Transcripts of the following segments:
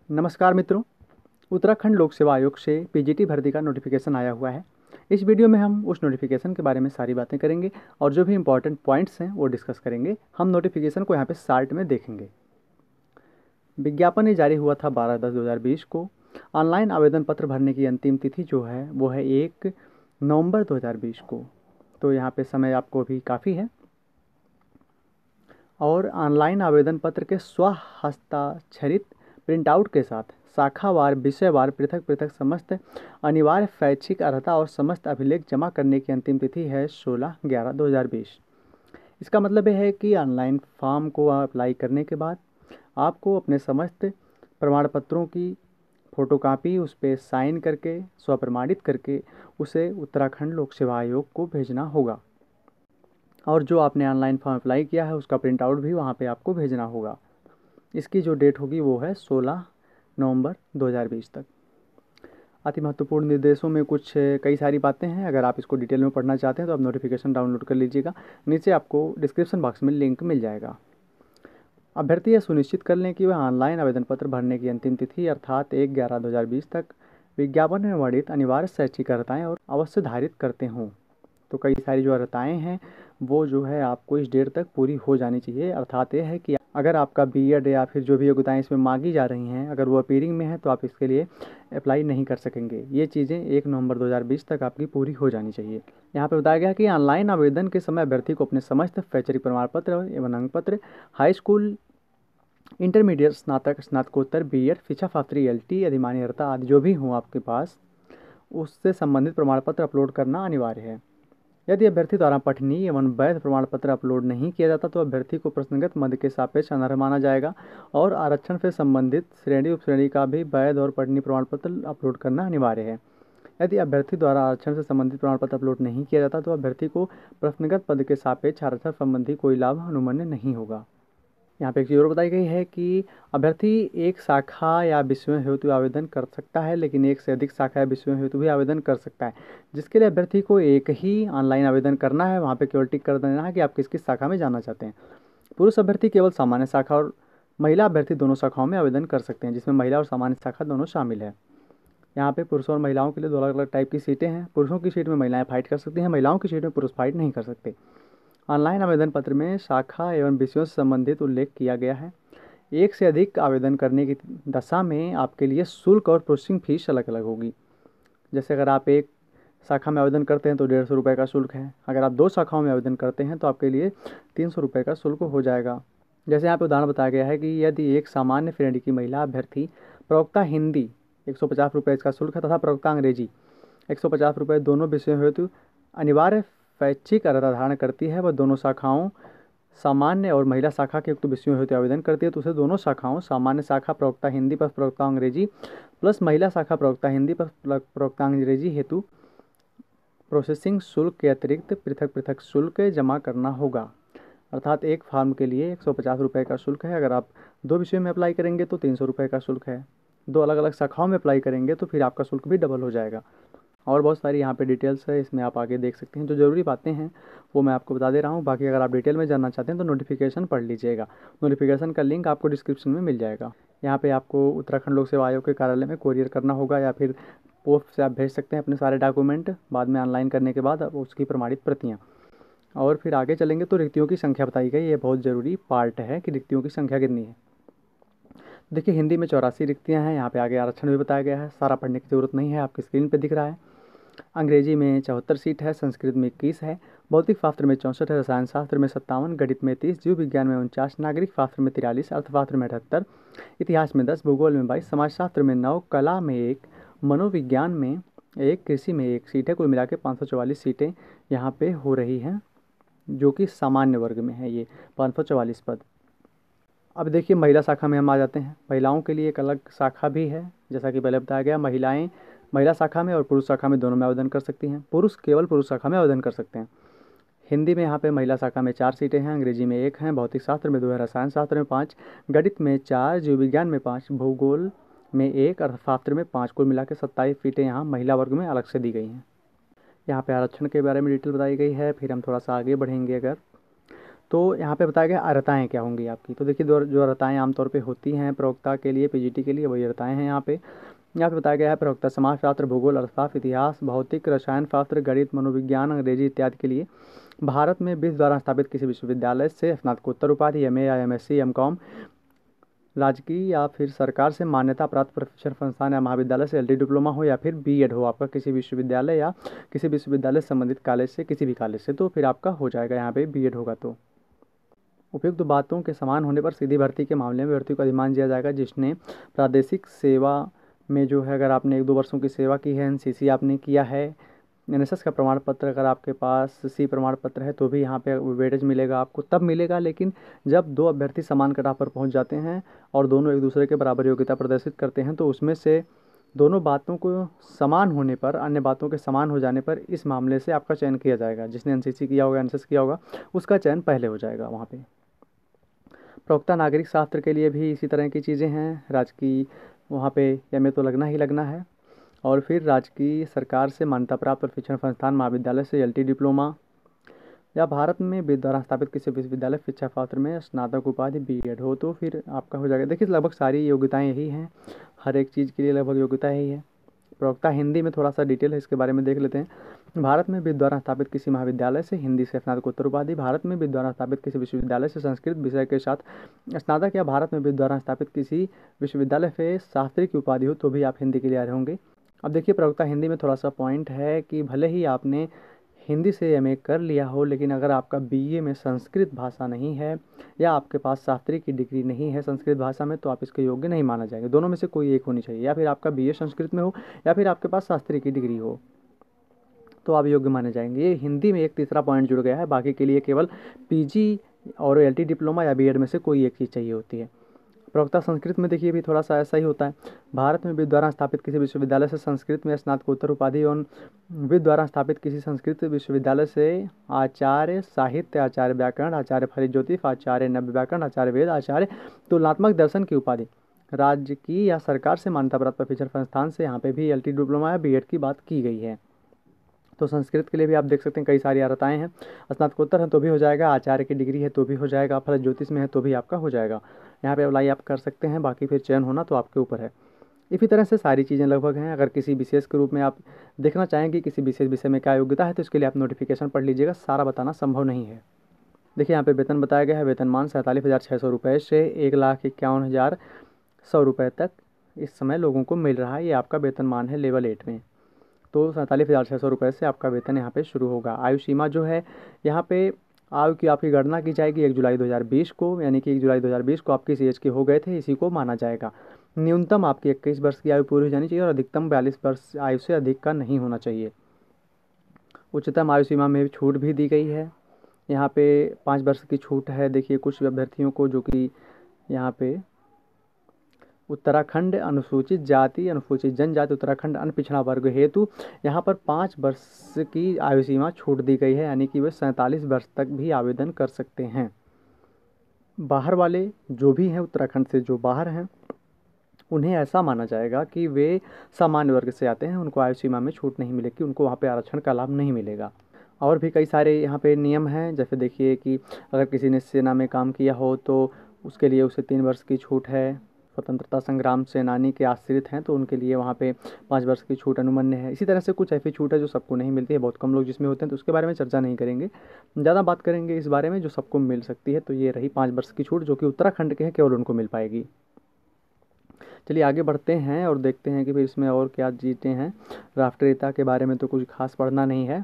नमस्कार मित्रों। उत्तराखंड लोक सेवा आयोग से पीजीटी भर्ती का नोटिफिकेशन आया हुआ है। इस वीडियो में हम उस नोटिफिकेशन के बारे में सारी बातें करेंगे और जो भी इंपॉर्टेंट पॉइंट्स हैं वो डिस्कस करेंगे। हम नोटिफिकेशन को यहाँ पे शार्ट में देखेंगे। विज्ञापन ये जारी हुआ था 12/10/2020 को। ऑनलाइन आवेदन पत्र भरने की अंतिम तिथि जो है वो है 1 नवंबर 2020 को। तो यहाँ पे समय आपको भी काफ़ी है। और ऑनलाइन आवेदन पत्र के स्व हस्ताक्षरित प्रिंटआउट के साथ शाखावार विषयवार पृथक पृथक समस्त अनिवार्य शैक्षिक अर्हता और समस्त अभिलेख जमा करने की अंतिम तिथि है 16/11/2020। इसका मतलब यह है कि ऑनलाइन फॉर्म को अप्लाई करने के बाद आपको अपने समस्त प्रमाण पत्रों की फ़ोटोकॉपी उस पर साइन करके स्वप्रमाणित करके उसे उत्तराखंड लोक सेवा आयोग को भेजना होगा। और जो आपने ऑनलाइन फॉर्म अप्लाई किया है उसका प्रिंट आउट भी वहाँ पे आपको भेजना होगा। इसकी जो डेट होगी वो है 16 नवंबर 2020 तक। अति महत्वपूर्ण निर्देशों में कुछ कई सारी बातें हैं। अगर आप इसको डिटेल में पढ़ना चाहते हैं तो आप नोटिफिकेशन डाउनलोड कर लीजिएगा। नीचे आपको डिस्क्रिप्शन बॉक्स में लिंक मिल जाएगा। अभ्यर्थी यह सुनिश्चित कर लें कि वह ऑनलाइन आवेदन पत्र भरने की अंतिम तिथि अर्थात 1/11/2020 तक विज्ञापन में वर्णित अनिवार्य शैक्षिक अर्हताएँ और अवश्य धारित करते हों। तो कई सारी जो अर्हताएँ हैं वो जो है आपको इस डेट तक पूरी हो जानी चाहिए। अर्थात ये है कि अगर आपका बीएड या फिर जो भी योग्यताएँ इसमें मांगी जा रही हैं अगर वो अपीयरिंग में है तो आप इसके लिए अप्लाई नहीं कर सकेंगे। ये चीज़ें 1 नवंबर 2020 तक आपकी पूरी हो जानी चाहिए। यहाँ पे बताया गया कि ऑनलाइन आवेदन के समय अभ्यर्थी को अपने समस्त शैक्षणिक प्रमाण पत्र एवं अंक पत्र, हाई स्कूल, इंटरमीडिएट, स्नातक, स्नातकोत्तर, बीएड, शिक्षा शास्त्री, एलटी, अधिमान्य अर्हता आदि जो भी हों आपके पास उससे संबंधित प्रमाण पत्र अपलोड करना अनिवार्य है। यदि अभ्यर्थी द्वारा पठनीय एवं वैध प्रमाण पत्र अपलोड नहीं किया जाता तो अभ्यर्थी को प्रश्नगत मद के सापेक्ष अनर्ह माना जाएगा और आरक्षण से संबंधित श्रेणी उपश्रेणी का भी वैध और पठनीय प्रमाण पत्र अपलोड करना अनिवार्य है। यदि अभ्यर्थी द्वारा आरक्षण से संबंधित प्रमाण पत्र अपलोड नहीं किया जाता तो अभ्यर्थी को प्रश्नगत पद के सापेक्ष आरक्षण संबंधी कोई लाभ अनुमन्य नहीं होगा। यहाँ पे एक चीज़ और बताई गई है कि अभ्यर्थी एक शाखा या विषयों हेतु आवेदन कर सकता है लेकिन एक से अधिक शाखा या विषयों हेतु भी आवेदन कर सकता है, जिसके लिए अभ्यर्थी को एक ही ऑनलाइन आवेदन करना है। वहाँ पे केवल टिक कर देना है कि आप किस किस शाखा में जाना चाहते हैं। पुरुष अभ्यर्थी केवल सामान्य शाखा और महिला अभ्यर्थी दोनों शाखाओं में आवेदन कर सकते हैं, जिसमें महिला और सामान्य शाखा दोनों शामिल है। यहाँ पे पुरुषों और महिलाओं के लिए दो अलग अलग टाइप की सीटें हैं। पुरुषों की सीट में महिलाएं फाइट कर सकती हैं, महिलाओं की सीट में पुरुष फाइट नहीं कर सकते। ऑनलाइन आवेदन पत्र में शाखा एवं विषयों से संबंधित उल्लेख किया गया है। एक से अधिक आवेदन करने की दशा में आपके लिए शुल्क और प्रोसेसिंग फीस अलग अलग होगी। जैसे अगर आप एक शाखा में आवेदन करते हैं तो 150 रुपये का शुल्क है। अगर आप 2 शाखाओं में आवेदन करते हैं तो आपके लिए 300 रुपये का शुल्क हो जाएगा। जैसे यहाँ पे उदाहरण बताया गया है कि यदि एक सामान्य श्रेणी की महिला अभ्यर्थी प्रवक्ता हिंदी 150 रुपये इसका शुल्क है तथा प्रवक्ता अंग्रेजी 150 रुपये दोनों विषयों हेतु अनिवार्य शैक्षिक अर्हता धारण करती है, वह दोनों शाखाओं सामान्य और महिला शाखा के उक्त विषयों हेतु आवेदन करती है तो उसे दोनों शाखाओं सामान्य शाखा प्रवक्ता हिंदी प्लस प्रवक्ता अंग्रेजी प्लस महिला शाखा प्रवक्ता हिंदी प्लस प्रवक्ता अंग्रेजी हेतु प्रोसेसिंग शुल्क के अतिरिक्त पृथक पृथक शुल्क जमा करना होगा। अर्थात एक फॉर्म के लिए 150 रुपये का शुल्क है। अगर आप 2 विषयों में अप्लाई करेंगे तो 300 रुपये का शुल्क है। 2 अलग अलग शाखाओं में अप्लाई करेंगे तो फिर आपका शुल्क भी डबल हो जाएगा। और बहुत सारी यहाँ पे डिटेल्स है, इसमें आप आगे देख सकते हैं। जो ज़रूरी बातें हैं वो मैं आपको बता दे रहा हूँ। बाकी अगर आप डिटेल में जानना चाहते हैं तो नोटिफिकेशन पढ़ लीजिएगा। नोटिफिकेशन का लिंक आपको डिस्क्रिप्शन में मिल जाएगा। यहाँ पे आपको उत्तराखंड लोक सेवा आयोग के कार्यालय में कोरियर करना होगा या फिर पोस्ट से आप भेज सकते हैं अपने सारे डॉक्यूमेंट। बाद में ऑनलाइन करने के बाद उसकी प्रमाणित प्रतियाँ। और फिर आगे चलेंगे तो रिक्तियों की संख्या बताई गई। ये बहुत ज़रूरी पार्ट है कि रिक्तियों की संख्या कितनी है। देखिए हिंदी में 84 रिक्तियाँ हैं। यहाँ पे आगे आरक्षण भी बताया गया है, सारा पढ़ने की ज़रूरत नहीं है, आपकी स्क्रीन पे दिख रहा है। अंग्रेजी में 74 सीट है, संस्कृत में 21 है, भौतिक शास्त्र में 64 है, रसायन शास्त्र में 57, गणित में 30, जीव विज्ञान में 49, नागरिक शास्त्र में 43, अर्थशास्त्र में 78, इतिहास में 10, भूगोल में 22, समाजशास्त्र में 9, कला में 1, मनोविज्ञान में 1, कृषि में 1 सीट है। कुल मिला के 544 सीटें यहाँ पे हो रही हैं, जो कि सामान्य वर्ग में है ये 544 पद। अब देखिए महिला शाखा में हम आ जाते हैं। महिलाओं के लिए एक अलग शाखा भी है, जैसा कि पहले बताया गया। महिलाएं महिला शाखा में और पुरुष शाखा में दोनों में आवेदन कर सकती हैं। पुरुष केवल पुरुष शाखा में आवेदन कर सकते हैं। हिंदी में यहाँ पे महिला शाखा में 4 सीटें हैं, अंग्रेजी में 1 हैं, भौतिक शास्त्र में 2 है, रसायन शास्त्र में 5, गणित में 4, जीव विज्ञान में 5, भूगोल में 1, अर्थशास्त्र में 5। कुल मिला के 27 सीटें यहाँ महिला वर्ग में अलग से दी गई हैं। यहाँ पे आरक्षण के बारे में डिटेल बताई गई है। फिर हम थोड़ा सा आगे बढ़ेंगे अगर तो यहाँ पे बताया गया अर्हताएँ क्या होंगी आपकी। तो देखिए जो अर्हताएँ आमतौर पे होती हैं प्रवक्ता के लिए, पीजीटी के लिए, वही अर्हताएँ हैं यहाँ पे। यहाँ पे बताया गया है प्रवक्ता समाजशास्त्र, भूगोल, अर्थशास्त्र, इतिहास, भौतिक, रसायन शास्त्र, गणित, मनोविज्ञान, अंग्रेजी इत्यादि के लिए भारत में विश्व द्वारा स्थापित किसी विश्वविद्यालय से स्नातकोत्तर उपाधि, एमए या एमएससी, एमकॉम, राजकीय या फिर सरकार से मान्यता प्राप्त प्रशिक्षण संस्थान या महाविद्यालय से एलटी डिप्लोमा हो या फिर बीएड हो आपका किसी विश्वविद्यालय या किसी विश्वविद्यालय से संबंधित कॉलेज से, किसी भी कॉलेज से, तो फिर आपका हो जाएगा यहाँ पे बीएड होगा। तो उपयुक्त बातों के समान होने पर सीधी भर्ती के मामले में भर्ती को अधिमान दिया जाएगा जिसने प्रादेशिक सेवा में जो है, अगर आपने 1-2 वर्षों की सेवा की है, एनसीसी आपने किया है, एनएसएस का प्रमाण पत्र अगर आपके पास सी प्रमाण पत्र है तो भी यहाँ पे वेटेज मिलेगा आपको, तब मिलेगा। लेकिन जब 2 अभ्यर्थी समान कटाव पर पहुँच जाते हैं और दोनों एक दूसरे के बराबर योग्यता प्रदर्शित करते हैं तो उसमें से दोनों बातों को समान होने पर, अन्य बातों के समान हो जाने पर इस मामले से आपका चयन किया जाएगा। जिसने एनसीसी किया होगा, एनएसएस किया होगा, उसका चयन पहले हो जाएगा वहाँ पे। प्रवक्ता नागरिक शास्त्र के लिए भी इसी तरह की चीज़ें हैं। राजकीय वहाँ पे एमए तो लगना ही लगना है। और फिर राजकीय सरकार से मान्यता प्राप्त प्रशिक्षण संस्थान, महाविद्यालय से एलटी डिप्लोमा या भारत में द्वारा स्थापित किसी विश्वविद्यालय शिक्षा शास्त्र में स्नातक उपाधि बीएड हो तो फिर आपका हो जाएगा। देखिए लगभग सारी योग्यताएं यही हैं, हर एक चीज़ के लिए लगभग योग्यता यही है। प्रवक्ता हिंदी में थोड़ा सा डिटेल है, इसके बारे में देख लेते हैं। भारत में द्वारा स्थापित किसी महाविद्यालय से हिंदी से स्नातकोत्तर उपाधि, भारत में द्वारा स्थापित किसी विश्वविद्यालय से संस्कृत विषय के साथ स्नातक या भारत में द्वारा स्थापित किसी विश्वविद्यालय से शास्त्री की उपाधि हो तो भी आप हिंदी के लिए आ रहे होंगे। अब देखिए प्रवक्ता हिंदी में थोड़ा सा पॉइंट है कि भले ही आपने हिंदी से एमए कर लिया हो, लेकिन अगर आपका बीए में संस्कृत भाषा नहीं है या आपके पास शास्त्री की डिग्री नहीं है संस्कृत भाषा में तो आप इसके योग्य नहीं माना जाएंगे। दोनों में से कोई एक होनी चाहिए, या फिर आपका बीए संस्कृत में हो या फिर आपके पास शास्त्री की डिग्री हो तो आप योग्य माने जाएंगे। ये हिंदी में एक तीसरा पॉइंट जुड़ गया है, बाकी के लिए केवल पीजी और एलटी डिप्लोमा या बीएड में से कोई एक चीज़ चाहिए होती है। प्रवक्ता संस्कृत में देखिए भी थोड़ा सा ऐसा ही होता है। भारत में द्वारा स्थापित किसी विश्वविद्यालय से संस्कृत में स्नातकोत्तर उपाधि और द्वारा स्थापित किसी संस्कृत विश्वविद्यालय से आचार्य साहित्य, आचार्य व्याकरण, आचार्य फलित ज्योतिष, आचार्य नव्य व्याकरण, आचार्य वेद, आचार्य तुलनात्मक दर्शन की उपाधि राज्य की या सरकार से मान्यता प्राप्त प्रशिक्षण संस्थान से, यहाँ पे भी एलटी डिप्लोमा या बीएड की बात की गई है। तो संस्कृत के लिए भी आप देख सकते हैं कई सारी अर्हताएँ हैं। स्नातकोत्तर है तो भी हो जाएगा, आचार्य की डिग्री है तो भी हो जाएगा, फलित ज्योतिष में है तो भी आपका हो जाएगा। यहाँ पे अप्लाई आप कर सकते हैं, बाकी फिर चयन होना तो आपके ऊपर है। इसी तरह से सारी चीज़ें लगभग हैं। अगर किसी विशेष के रूप में आप देखना चाहेंगे किसी विशेष विषय में क्या योग्यता है तो इसके लिए आप नोटिफिकेशन पढ़ लीजिएगा, सारा बताना संभव नहीं है। देखिए यहाँ पे वेतन बताया गया है, वेतनमान 47,600 रुपये से 1,51,100 रुपये तक इस समय लोगों को मिल रहा है। ये आपका वेतनमान है लेवल 8 में। तो 47,600 रुपये से आपका वेतन यहाँ पे शुरू होगा। आयु सीमा जो है यहाँ पे आयु की आपकी गणना की जाएगी 1 जुलाई 2020 को, यानी कि 1 जुलाई 2020 को आप किस एज के हो गए थे इसी को माना जाएगा। न्यूनतम आपकी 21 वर्ष की आयु पूरी हो जानी चाहिए और अधिकतम 42 वर्ष आयु से अधिक का नहीं होना चाहिए। उच्चतम आयु सीमा में छूट भी दी गई है, यहाँ पे 5 वर्ष की छूट है। देखिए कुछ अभ्यर्थियों को जो कि यहाँ पे उत्तराखंड अनुसूचित जाति, अनुसूचित जनजाति, उत्तराखंड अन्य पिछड़ा वर्ग हेतु यहाँ पर 5 वर्ष की आयु सीमा छूट दी गई है, यानी कि वे 47 वर्ष तक भी आवेदन कर सकते हैं। बाहर वाले जो भी हैं उत्तराखंड से जो बाहर हैं उन्हें ऐसा माना जाएगा कि वे सामान्य वर्ग से आते हैं, उनको आयु सीमा में छूट नहीं मिलेगी, उनको वहाँ पे आरक्षण का लाभ नहीं मिलेगा। और भी कई सारे यहाँ पे नियम हैं, जैसे देखिए कि अगर किसी ने सेना में काम किया हो तो उसके लिए उसे 3 वर्ष की छूट है। स्वतंत्रता संग्राम सेनानी के आश्रित हैं तो उनके लिए वहाँ पे 5 वर्ष की छूट अनुमन्य है। इसी तरह से कुछ ऐसी छूट है जो सबको नहीं मिलती है, बहुत कम लोग जिसमें होते हैं, तो उसके बारे में चर्चा नहीं करेंगे। ज़्यादा बात करेंगे इस बारे में जो सबको मिल सकती है, तो ये रही 5 वर्ष की छूट जो कि उत्तराखंड के हैं, केवल उनको मिल पाएगी। चलिए आगे बढ़ते हैं और देखते हैं कि फिर इसमें और क्या चीज़ें हैं। राष्ट्रीयता के बारे में तो कुछ खास पढ़ना नहीं है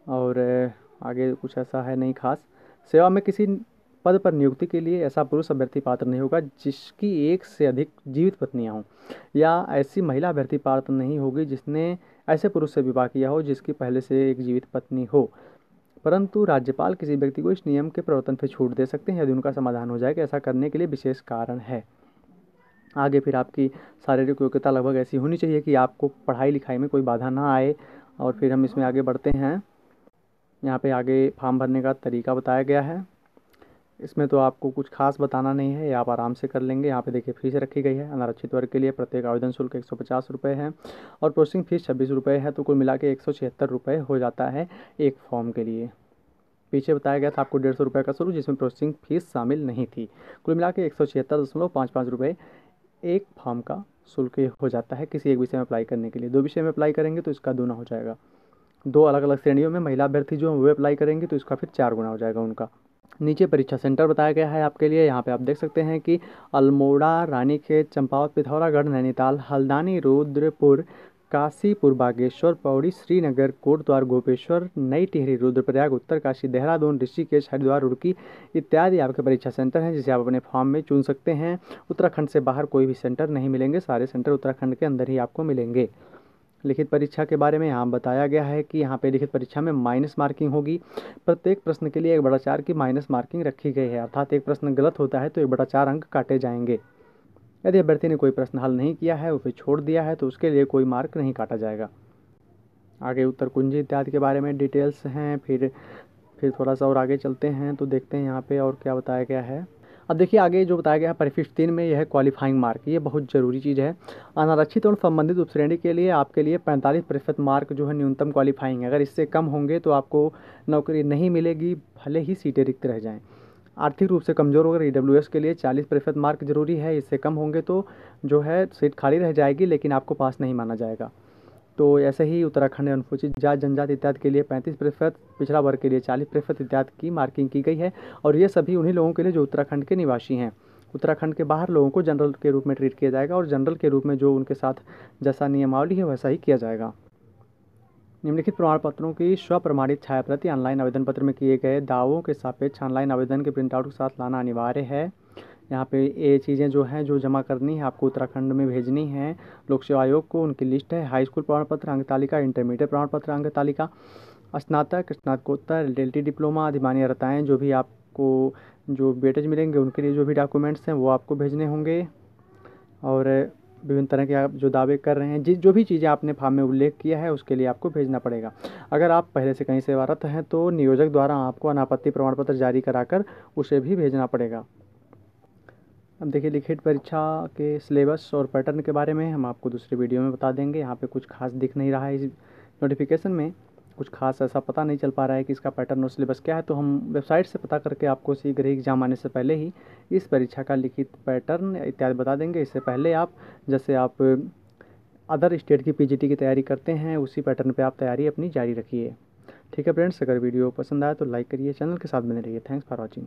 और आगे कुछ ऐसा है नहीं खास। सेवा में किसी पद पर नियुक्ति के लिए ऐसा पुरुष अभ्यर्थी पात्र नहीं होगा जिसकी एक से अधिक जीवित पत्नियां हों, या ऐसी महिला अभ्यर्थी पात्र नहीं होगी जिसने ऐसे पुरुष से विवाह किया हो जिसकी पहले से एक जीवित पत्नी हो। परंतु राज्यपाल किसी व्यक्ति को इस नियम के प्रवर्तन से छूट दे सकते हैं यदि उनका समाधान हो जाए कि ऐसा करने के लिए विशेष कारण है। आगे फिर आपकी शारीरिक योग्यता लगभग ऐसी होनी चाहिए कि आपको पढ़ाई लिखाई में कोई बाधा ना आए। और फिर हम इसमें आगे बढ़ते हैं। यहाँ पे आगे फॉर्म भरने का तरीका बताया गया है, इसमें तो आपको कुछ खास बताना नहीं है, ये आप आराम से कर लेंगे। यहाँ पे देखिए फीस रखी गई है। अनारक्षित वर्ग के लिए प्रत्येक आवेदन शुल्क 150 रुपये है और प्रोसेसिंग फीस 26 रुपये है, तो कुल मिला के 176 रुपये हो जाता है एक फॉर्म के लिए। पीछे बताया गया था आपको 150 रुपये का शुल्क, जिसमें प्रोसेसिंग फीस शामिल नहीं थी। कुल मिला के 176.55 रुपये एक फॉर्म का शुल्क हो जाता है किसी एक विषय में अप्लाई करने के लिए। 2 विषय में अप्लाई करेंगे तो इसका 2 गुना हो जाएगा। 2 अलग अलग श्रेणियों में महिला अभ्यर्थी जो वो अप्लाई करेंगे तो इसका फिर 4 गुना हो जाएगा उनका। नीचे परीक्षा सेंटर बताया गया है आपके लिए। यहाँ पे आप देख सकते हैं कि अल्मोड़ा, रानीखेत, चंपावत, पिथौरागढ़, नैनीताल, हल्द्वानी, रुद्रपुर, काशीपुर, बागेश्वर, पौड़ी, श्रीनगर, कोटद्वार, गोपेश्वर, नई टिहरी, रुद्रप्रयाग, उत्तरकाशी, देहरादून, ऋषिकेश, हरिद्वार, रुड़की इत्यादि आपके परीक्षा सेंटर हैं जिसे आप अपने फॉर्म में चुन सकते हैं। उत्तराखंड से बाहर कोई भी सेंटर नहीं मिलेंगे, सारे सेंटर उत्तराखंड के अंदर ही आपको मिलेंगे। लिखित परीक्षा के बारे में यहाँ बताया गया है कि यहाँ पे लिखित परीक्षा में माइनस मार्किंग होगी। प्रत्येक प्रश्न के लिए 1/4 की माइनस मार्किंग रखी गई है, अर्थात एक प्रश्न गलत होता है तो 1/4 अंक काटे जाएंगे। यदि अभ्यर्थी ने कोई प्रश्न हल नहीं किया है, उसे छोड़ दिया है, तो उसके लिए कोई मार्क नहीं काटा जाएगा। आगे उत्तर कुंजी इत्यादि के बारे में डिटेल्स हैं। फिर थोड़ा सा और आगे चलते हैं तो देखते हैं यहाँ पे और क्या बताया गया है। अब देखिए आगे जो बताया गया है परिशिष्ट 3 में, यह है क्वालिफाइंग मार्क। ये बहुत ज़रूरी चीज़ है। अनारक्षित और संबंधित उपश्रेणी के लिए आपके लिए 45% मार्क जो है न्यूनतम क्वालिफाइंग है। अगर इससे कम होंगे तो आपको नौकरी नहीं मिलेगी, भले ही सीटें रिक्त रह जाएँ। आर्थिक रूप से कमज़ोर होकर EWS के लिए 40% मार्क जरूरी है। इससे कम होंगे तो जो है सीट खाली रह जाएगी, लेकिन आपको पास नहीं माना जाएगा। तो ऐसे ही उत्तराखंड अनुसूचित जाति जनजाति इत्यादि के लिए 35%, पिछड़ा वर्ग के लिए 40% इत्यादि की मार्किंग की गई है। और ये सभी उन्हीं लोगों के लिए जो उत्तराखंड के निवासी हैं। उत्तराखंड के बाहर लोगों को जनरल के रूप में ट्रीट किया जाएगा और जनरल के रूप में जो उनके साथ जैसा नियमावली है वैसा ही किया जाएगा। निम्नलिखित प्रमाण पत्रों की स्वप्रमाणित छायाप्रति ऑनलाइन आवेदन पत्र में किए गए दावों के सापेक्ष ऑनलाइन आवेदन के प्रिंटआउट के साथ लाना अनिवार्य है। यहाँ पे ये चीज़ें जो हैं जो जमा करनी है आपको उत्तराखंड में भेजनी है लोक सेवा आयोग को। उनकी लिस्ट है: हाई स्कूल प्रमाण पत्र अंक तालिका, इंटरमीडिएट प्रमाण पत्र अंक तालिका, स्नातक, स्नातकोत्तर, LLT डिप्लोमा, अधिमान्य अर्हताएँ जो भी आपको जो वेटेज मिलेंगे उनके लिए जो भी डॉक्यूमेंट्स हैं वो आपको भेजने होंगे। और विभिन्न तरह के आप जो दावे कर रहे हैं, जो भी चीज़ें आपने फॉर्म में उल्लेख किया है उसके लिए आपको भेजना पड़ेगा। अगर आप पहले से कहीं सेवारत हैं तो नियोजक द्वारा आपको अनापत्ति प्रमाण पत्र जारी कराकर उसे भी भेजना पड़ेगा। अब देखिए लिखित परीक्षा के सिलेबस और पैटर्न के बारे में हम आपको दूसरे वीडियो में बता देंगे। यहाँ पे कुछ खास दिख नहीं रहा है, इस नोटिफिकेशन में कुछ खास ऐसा पता नहीं चल पा रहा है कि इसका पैटर्न और सिलेबस क्या है, तो हम वेबसाइट से पता करके आपको शीघ्र ही एग्जाम आने से पहले ही इस परीक्षा का लिखित पैटर्न इत्यादि बता देंगे। इससे पहले आप जैसे आप अदर स्टेट की PGT की तैयारी करते हैं उसी पैटर्न पे आप तैयारी अपनी जारी रखिए। ठीक है फ्रेंड्स, अगर वीडियो पसंद आया तो लाइक करिए, चैनल के साथ बने रहिए। Thanks for watching.